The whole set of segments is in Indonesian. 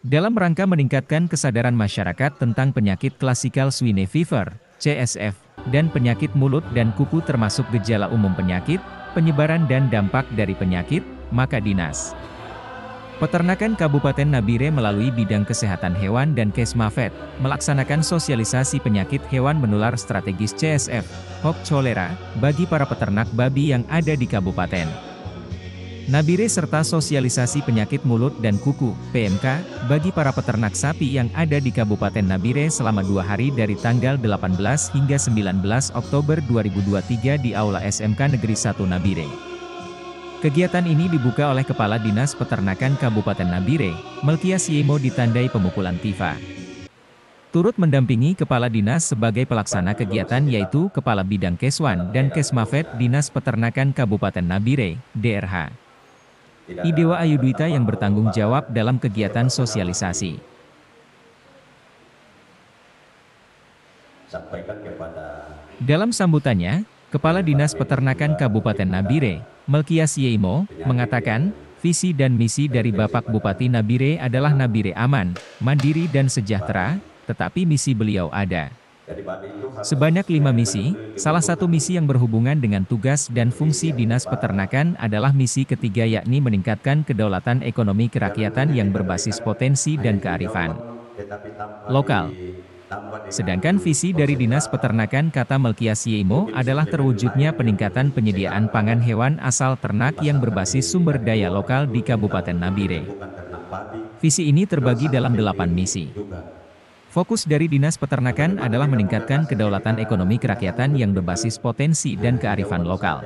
Dalam rangka meningkatkan kesadaran masyarakat tentang penyakit klasikal swine fever, CSF, dan penyakit mulut dan kuku termasuk gejala umum penyakit, penyebaran dan dampak dari penyakit, maka Dinas Peternakan Kabupaten Nabire melalui Bidang Kesehatan Hewan dan Kesmafet, melaksanakan sosialisasi penyakit hewan menular strategis CSF, Hok Cholera, bagi para peternak babi yang ada di Kabupaten Nabire serta sosialisasi penyakit mulut dan kuku, PMK, bagi para peternak sapi yang ada di Kabupaten Nabire selama 2 hari dari tanggal 18 hingga 19 Oktober 2023 di Aula SMK Negeri 1 Nabire. Kegiatan ini dibuka oleh Kepala Dinas Peternakan Kabupaten Nabire, Melkias Yemo ditandai pemukulan tifa. Turut mendampingi Kepala Dinas sebagai pelaksana kegiatan yaitu Kepala Bidang Keswan dan Kesmafet Dinas Peternakan Kabupaten Nabire, DRH. Idewa Ayudwita yang bertanggung jawab dalam kegiatan sosialisasi. Dalam sambutannya, Kepala Dinas Peternakan Kabupaten Nabire, Melkias Yemo, mengatakan, visi dan misi dari Bapak Bupati Nabire adalah Nabire aman, mandiri dan sejahtera, tetapi misi beliau ada sebanyak 5 misi, salah satu misi yang berhubungan dengan tugas dan fungsi Dinas Peternakan adalah misi ketiga yakni meningkatkan kedaulatan ekonomi kerakyatan yang berbasis potensi dan kearifan lokal. Sedangkan visi dari Dinas Peternakan kata Melkias Yemo adalah terwujudnya peningkatan penyediaan pangan hewan asal ternak yang berbasis sumber daya lokal di Kabupaten Nabire. Visi ini terbagi dalam 8 misi. Fokus dari Dinas Peternakan adalah meningkatkan kedaulatan ekonomi kerakyatan yang berbasis potensi dan kearifan lokal.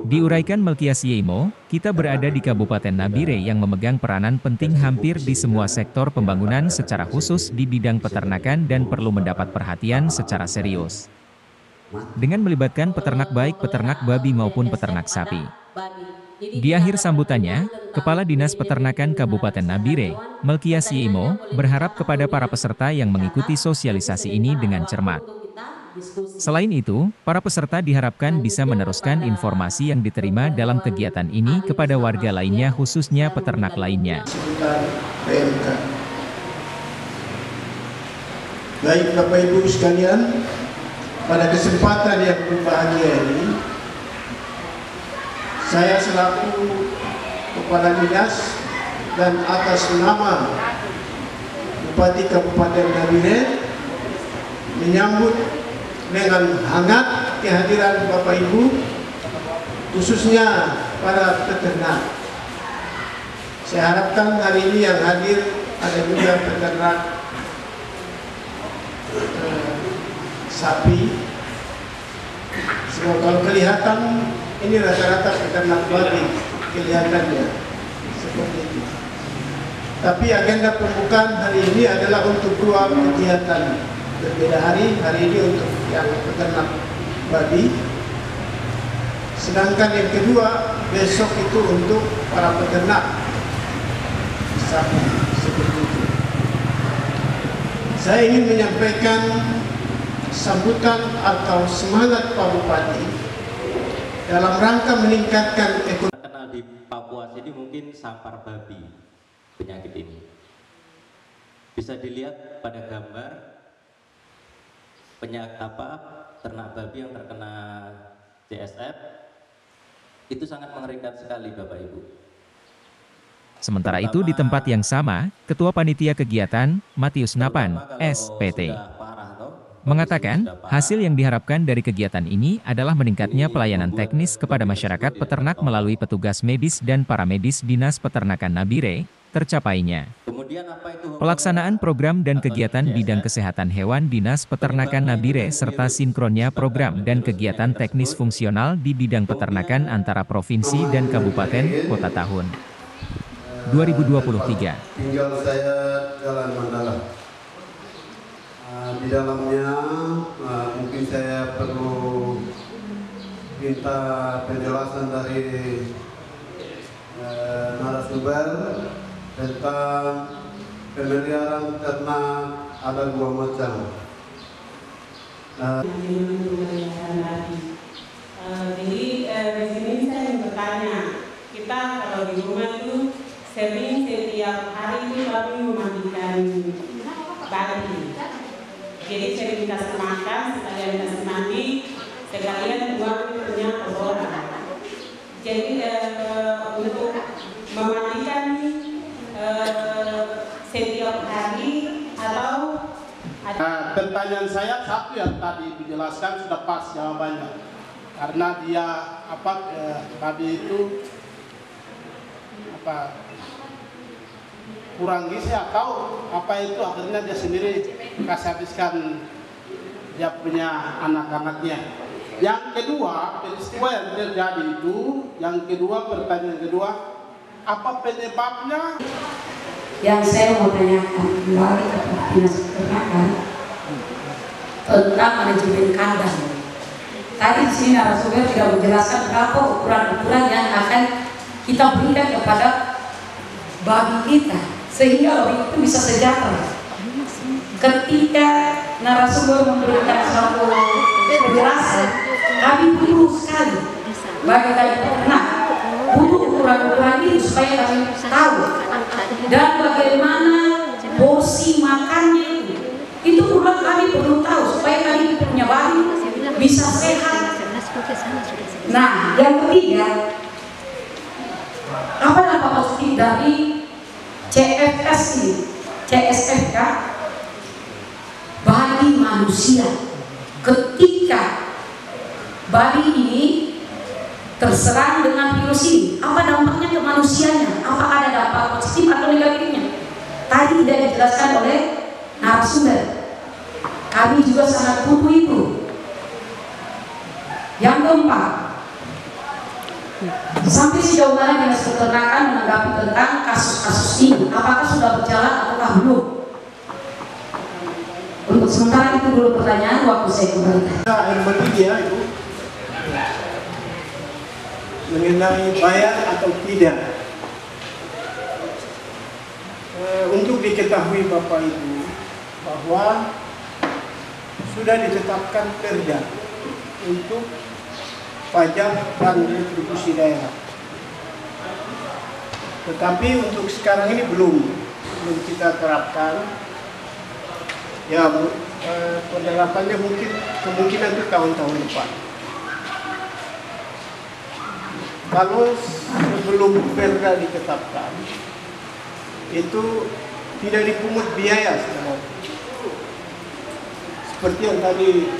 Diuraikan Melkias Yemo, kita berada di Kabupaten Nabire yang memegang peranan penting hampir di semua sektor pembangunan secara khusus di bidang peternakan dan perlu mendapat perhatian secara serius. Dengan melibatkan peternak baik peternak babi maupun peternak sapi. Di akhir sambutannya, Kepala Dinas Peternakan Kabupaten Nabire, Melkias Yemo, berharap kepada para peserta yang mengikuti sosialisasi ini dengan cermat. Selain itu, para peserta diharapkan bisa meneruskan informasi yang diterima dalam kegiatan ini kepada warga lainnya khususnya peternak lainnya. PMK. Baik Bapak Ibu sekalian, pada kesempatan yang berbahagia ini, saya selaku Kepala Dinas dan atas nama Bupati Kabupaten Nabire menyambut dengan hangat kehadiran Bapak Ibu, khususnya para peternak. Saya harapkan hari ini yang hadir ada juga peternak sapi. Sebab kalau kelihatan ini rata-rata peternak babi kelihatannya seperti itu. Tapi agenda pembukaan hari ini adalah untuk 2 kegiatan berbeda hari ini untuk yang peternak babi, sedangkan yang kedua besok itu untuk para peternak sapi seperti itu. Saya ingin menyampaikan sambutan atau semangat Pak Bupati dalam rangka meningkatkan ekonomi. Kenal di Papua sini mungkin sampar babi penyakit ini. Bisa dilihat pada gambar ternak babi yang terkena CSF itu sangat mengerikan sekali Bapak Ibu. Sementara itu di tempat yang sama, Ketua Panitia Kegiatan, Matius Napan, SPT, mengatakan, hasil yang diharapkan dari kegiatan ini adalah meningkatnya pelayanan teknis kepada masyarakat peternak melalui petugas medis dan paramedis Dinas Peternakan Nabire, tercapainya pelaksanaan program dan kegiatan bidang kesehatan hewan Dinas Peternakan Nabire serta sinkronnya program dan kegiatan teknis fungsional di bidang peternakan antara provinsi dan kabupaten kota tahun 2023. Tinggal saya jalan mendalam. Di dalamnya mungkin saya perlu minta penjelasan dari narasumber tentang pemeliharaan ternak ada 2 macam. Jadi di sini saya bertanya, kita kalau di rumah itu sering setiap setiap hari itu kami memandikan babi. Jadi saya dikasih makan, sekalian dikasih mandi, sekalian buang punya kotoran. Jadi untuk memandikan setiap hari atau pertanyaan saya satu yang tadi dijelaskan sudah pas jawabannya, karena dia tadi itu kurang gizi atau itu akhirnya dia sendiri kasih habiskan dia punya anak-anaknya. Yang kedua, peristiwa yang terjadi itu, pertanyaan kedua, apa penyebabnya? Yang saya mau tanyakan kembali kepada Dinas Peternakan tentang manajemen kandang. Tadi di sini narasumber tidak menjelaskan berapa ukuran-ukuran yang akan kita berikan kepada babi kita sehingga babi itu bisa sejahtera. Ketika narasumber memberikan suatu penjelasan, kami butuh sekali bagi kami peternak butuh ukuran-ukuran ini supaya kami tahu dan bagaimana porsi makannya itu pula kami perlu tahu supaya kami punya babi bisa sehat. Nah, yang ketiga, apa dampak positif dari CFS ini, CSFK bagi manusia ketika babi ini terserang dengan virus ini? Apa dampaknya ke manusianya? Apakah ada dampak positif atau negatifnya? Tadi tidak dijelaskan oleh narasumber. Kami juga sangat butuh itu. Yang keempat, sampai sejauh mana Dinas Peternakan menanggapi tentang kasus-kasus ini? Apakah sudah berjalan ataukah belum? Untuk sementara itu dulu pertanyaan, waktu saya kembalikan. Air mendidih ya Ibu, mengenai bayar atau tidak. Untuk diketahui Bapak Ibu bahwa sudah ditetapkan perda untuk pajak dan distribusi daerah. Tetapi untuk sekarang ini belum kita terapkan. Ya, penerapannya kemungkinan itu tahun-tahun depan. Kalau sebelum perda ditetapkan, itu tidak dipungut biaya seperti yang tadi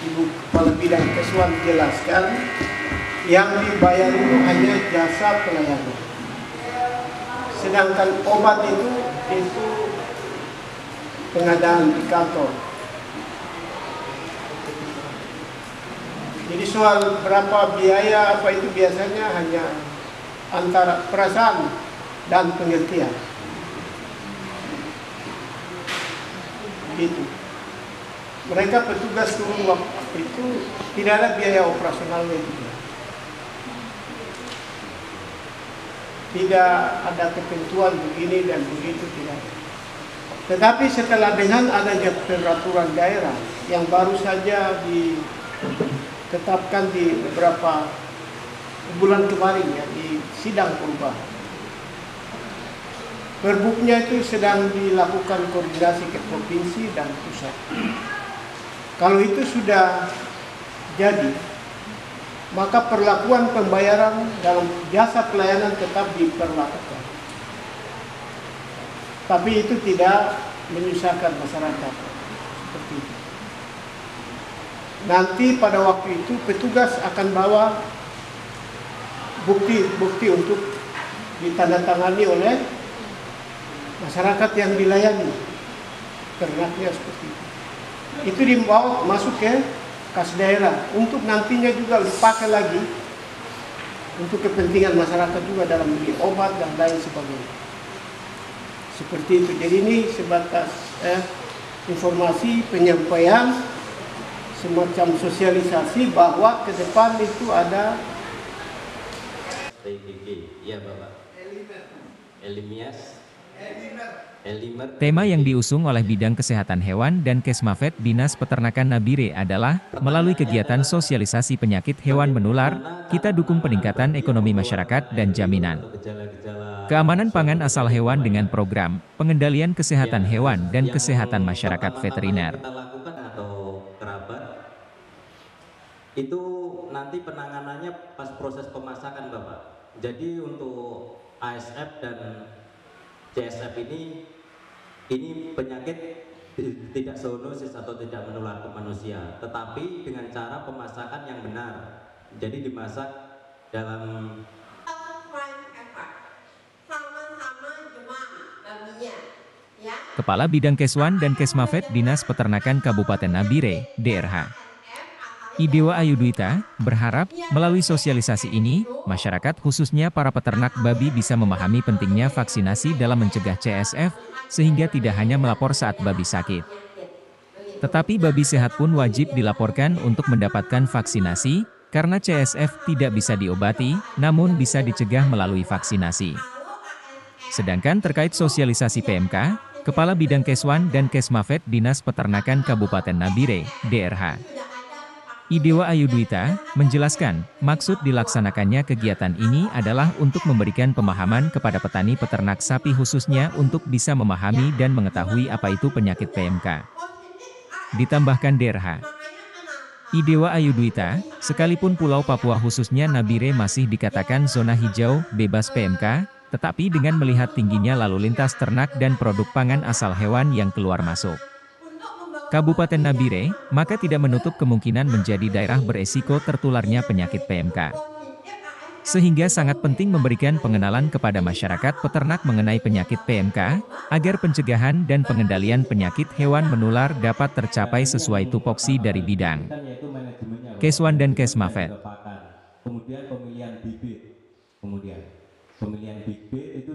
Ibu Kepala Bidang Keswan jelaskan, yang dibayar itu hanya jasa pelayanan. Sedangkan obat itu pengadaan di kantor. Jadi soal berapa biaya apa itu biasanya hanya antara perasaan dan pengertian. Gitu. Mereka petugas turun waktu itu tidak ada biaya operasionalnya juga. Tidak ada ketentuan begini dan begitu, tidak. Tetapi setelah dengan adanya peraturan daerah yang baru saja ditetapkan di beberapa bulan kemarin ya, di sidang perubahan, perbuknya itu sedang dilakukan koordinasi ke provinsi dan pusat. Kalau itu sudah jadi, maka perlakuan pembayaran dalam jasa pelayanan tetap diperlakukan. Tapi itu tidak menyusahkan masyarakat seperti itu. Nanti pada waktu itu petugas akan bawa bukti-bukti untuk ditandatangani oleh masyarakat yang dilayani, ternaknya seperti itu. Itu dibawa masuk ke kas daerah untuk nantinya juga dipakai lagi untuk kepentingan masyarakat juga dalam beli obat dan lain sebagainya. Seperti itu. Jadi ini sebatas informasi, penyampaian, semacam sosialisasi bahwa ke depan itu ada PGG. Iya Bapak. Elimias. Elimer. Tema yang diusung oleh Bidang Kesehatan Hewan dan Kesmafet Dinas Peternakan Nabire adalah, melalui kegiatan sosialisasi penyakit hewan menular, kita dukung peningkatan ekonomi masyarakat dan jaminan keamanan pangan asal hewan dengan program pengendalian kesehatan hewan dan kesehatan masyarakat veteriner. Kita lakukan atau kerabat, itu nanti penanganannya pas proses pemasakan Bapak. Jadi untuk ASF dan CSF ini penyakit tidak zoonosis atau tidak menular ke manusia, tetapi dengan cara pemasakan yang benar. Jadi dimasak dalam Kepala Bidang Keswan dan Kesmafet Dinas Peternakan Kabupaten Nabire, DRH, Idewa Ayudwita, berharap, melalui sosialisasi ini, masyarakat khususnya para peternak babi bisa memahami pentingnya vaksinasi dalam mencegah CSF, sehingga tidak hanya melapor saat babi sakit. Tetapi babi sehat pun wajib dilaporkan untuk mendapatkan vaksinasi, karena CSF tidak bisa diobati, namun bisa dicegah melalui vaksinasi. Sedangkan terkait sosialisasi PMK, Kepala Bidang Keswan dan Kesmafet Dinas Peternakan Kabupaten Nabire, DRH, Idewa Ayudwita, menjelaskan, maksud dilaksanakannya kegiatan ini adalah untuk memberikan pemahaman kepada petani peternak sapi khususnya untuk bisa memahami dan mengetahui apa itu penyakit PMK. Ditambahkan DRH, Idewa Ayudwita, sekalipun Pulau Papua khususnya Nabire masih dikatakan zona hijau, bebas PMK, tetapi dengan melihat tingginya lalu lintas ternak dan produk pangan asal hewan yang keluar masuk Kabupaten Nabire, maka tidak menutup kemungkinan menjadi daerah beresiko tertularnya penyakit PMK. Sehingga sangat penting memberikan pengenalan kepada masyarakat peternak mengenai penyakit PMK, agar pencegahan dan pengendalian penyakit hewan menular dapat tercapai sesuai tupoksi dari bidang Keswan dan Kesmafet. Kemudian pemilihan bibit, pemilihan bibit itu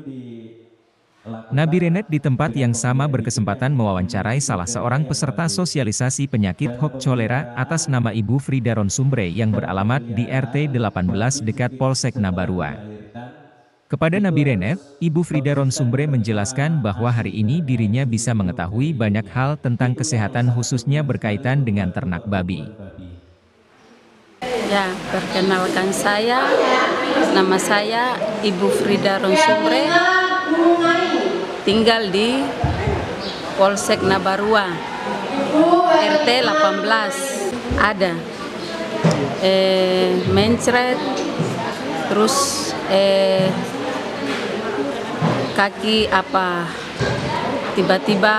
Nabirenet di tempat yang sama berkesempatan mewawancarai salah seorang peserta sosialisasi penyakit Hok Cholera atas nama Ibu Frida Ronsumbre yang beralamat di RT 18 dekat Polsek Nabarua. Kepada Nabirenet, Ibu Frida Ronsumbre menjelaskan bahwa hari ini dirinya bisa mengetahui banyak hal tentang kesehatan khususnya berkaitan dengan ternak babi. Ya, perkenalkan saya, nama saya Ibu Frida Ronsumbre, tinggal di Polsek Nabarua, RT 18. Ada mencret, terus kaki tiba-tiba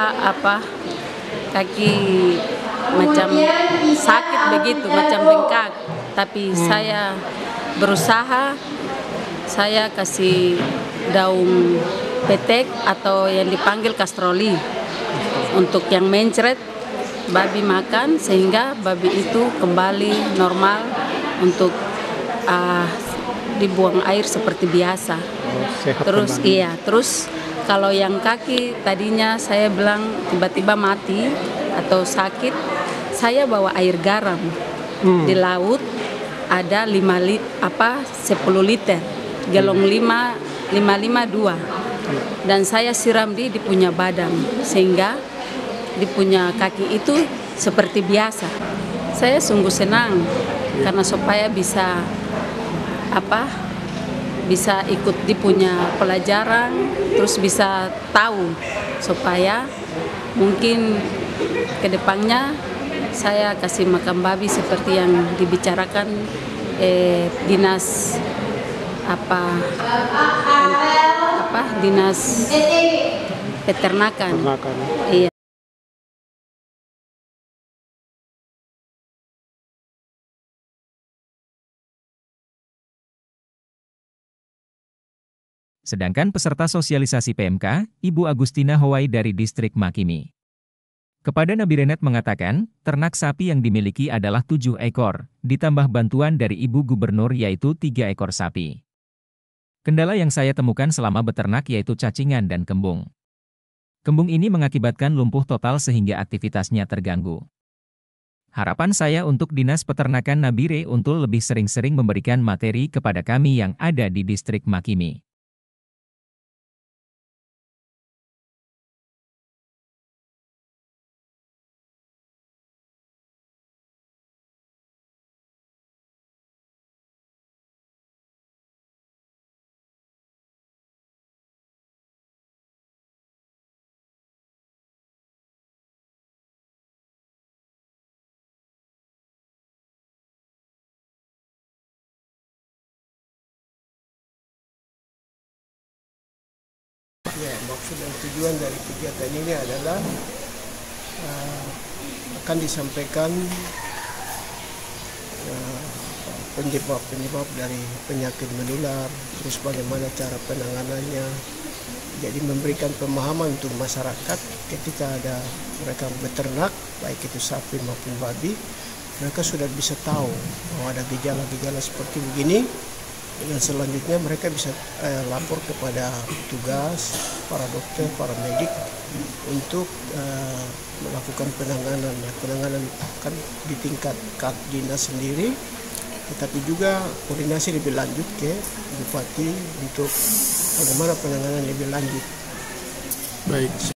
kaki macam sakit begitu, macam bengkak. Tapi saya berusaha, saya kasih daun petek atau yang dipanggil kastroli untuk yang mencret babi makan, sehingga babi itu kembali normal untuk dibuang air seperti biasa. Terus kalau yang kaki tadinya saya bilang tiba-tiba mati atau sakit, saya bawa air garam di laut, ada 10 liter, galon 552. Dan saya siram di punya badan, sehingga di punya kaki itu seperti biasa. Saya sungguh senang karena supaya bisa ikut di punya pelajaran, terus bisa tahu supaya mungkin kedepannya saya kasih makan babi seperti yang dibicarakan dinas dinas peternakan. Iya. Sedangkan peserta sosialisasi PMK, Ibu Agustina Howai dari Distrik Makimi, kepada Nabirenet mengatakan, ternak sapi yang dimiliki adalah 7 ekor, ditambah bantuan dari Ibu Gubernur yaitu 3 ekor sapi. Kendala yang saya temukan selama beternak yaitu cacingan dan kembung. Kembung ini mengakibatkan lumpuh total sehingga aktivitasnya terganggu. Harapan saya untuk Dinas Peternakan Nabire untuk lebih sering-sering memberikan materi kepada kami yang ada di Distrik Makimi. Ya, maksud dan tujuan dari kegiatan ini adalah akan disampaikan penyebab dari penyakit menular, terus bagaimana cara penanganannya. Jadi memberikan pemahaman untuk masyarakat ketika ada mereka beternak, baik itu sapi maupun babi, mereka sudah bisa tahu bahwa ada gejala-gejala seperti begini, dan selanjutnya mereka bisa lapor kepada petugas, para dokter, para medik untuk melakukan penanganan. Penanganan kan di tingkat dinas sendiri, tetapi juga koordinasi lebih lanjut ke bupati untuk bagaimana penanganan lebih lanjut. Baik.